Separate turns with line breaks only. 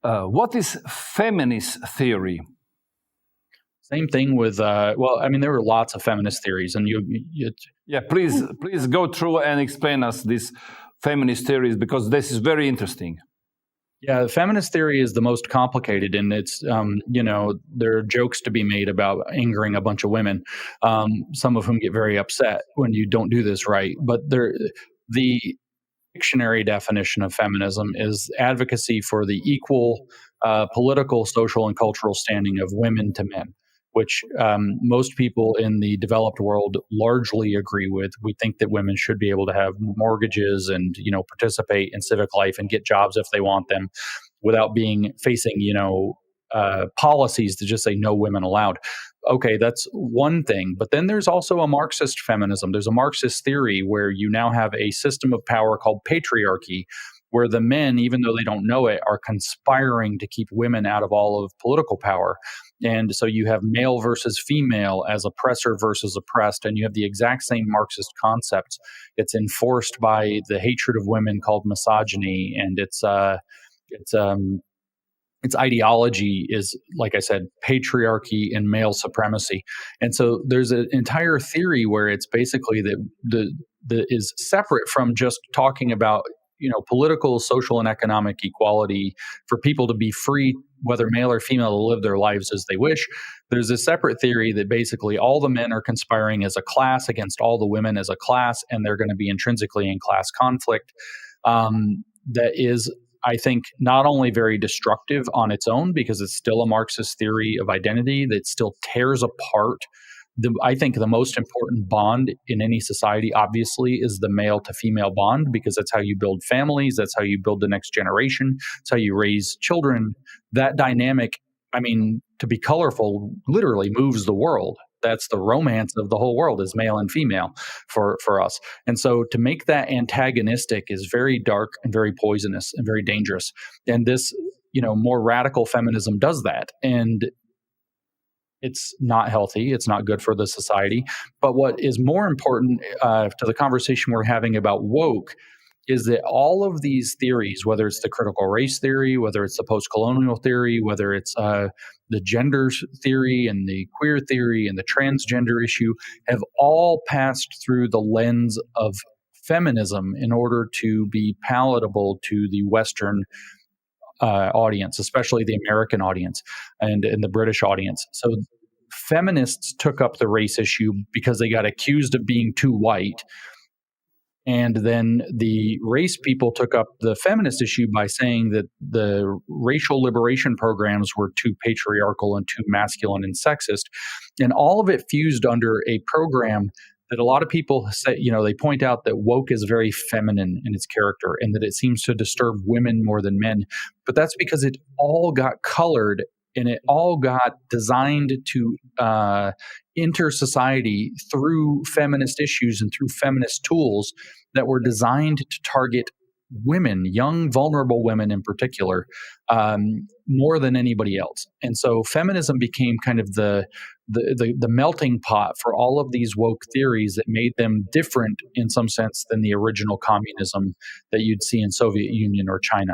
What is feminist theory?
Same thing with, well, I mean, there were lots of feminist theories, and
yeah, please go through and explain us these feminist theories, because this is very interesting.
Yeah, feminist theory is the most complicated, and it's, there are jokes to be made about angering a bunch of women, some of whom get very upset when you don't do this right. But the dictionary definition of feminism is advocacy for the equal political, social, and cultural standing of women to men, which most people in the developed world largely agree with. We think that women should be able to have mortgages and, participate in civic life and get jobs if they want them, without facing, policies to just say no women allowed. Okay, that's one thing. But then there's also a Marxist feminism. There's a Marxist theory where you now have a system of power called patriarchy, where the men, even though they don't know it, are conspiring to keep women out of all of political power. And so you have male versus female as oppressor versus oppressed, and you have the exact same Marxist concepts. It's enforced by the hatred of women called misogyny, and its ideology is, like I said, patriarchy and male supremacy. And so there's an entire theory where it's basically that is separate from just talking about political, social, and economic equality for people to be free, whether male or female, to live their lives as they wish. There's a separate theory that basically all the men are conspiring as a class against all the women as a class, and they're going to be intrinsically in class conflict. That is, I think, not only very destructive on its own, because it's still a Marxist theory of identity that still tears apart I think the most important bond in any society, obviously, is the male to female bond, because that's how you build families. That's how you build the next generation. It's how you raise children. That dynamic, I mean, to be colorful, literally moves the world. That's the romance of the whole world, is male and female for us. And so to make that antagonistic is very dark and very poisonous and very dangerous. And this, more radical feminism does that. And it's not healthy. It's not good for the society. But what is more important to the conversation we're having about woke is that all of these theories, whether it's the critical race theory, whether it's the postcolonial theory, whether it's the gender theory and the queer theory and the transgender issue, have all passed through the lens of feminism in order to be palatable to the Western audience, especially the American audience and the British audience. So feminists took up the race issue because they got accused of being too white. And then the race people took up the feminist issue by saying that the racial liberation programs were too patriarchal and too masculine and sexist. And all of it fused under a program that a lot of people say, they point out that woke is very feminine in its character and that it seems to disturb women more than men. But that's because it all got colored and it all got designed to enter society through feminist issues and through feminist tools that were designed to target women, young, vulnerable women in particular, more than anybody else. And so feminism became kind of the melting pot for all of these woke theories that made them different in some sense than the original communism that you'd see in Soviet Union or China.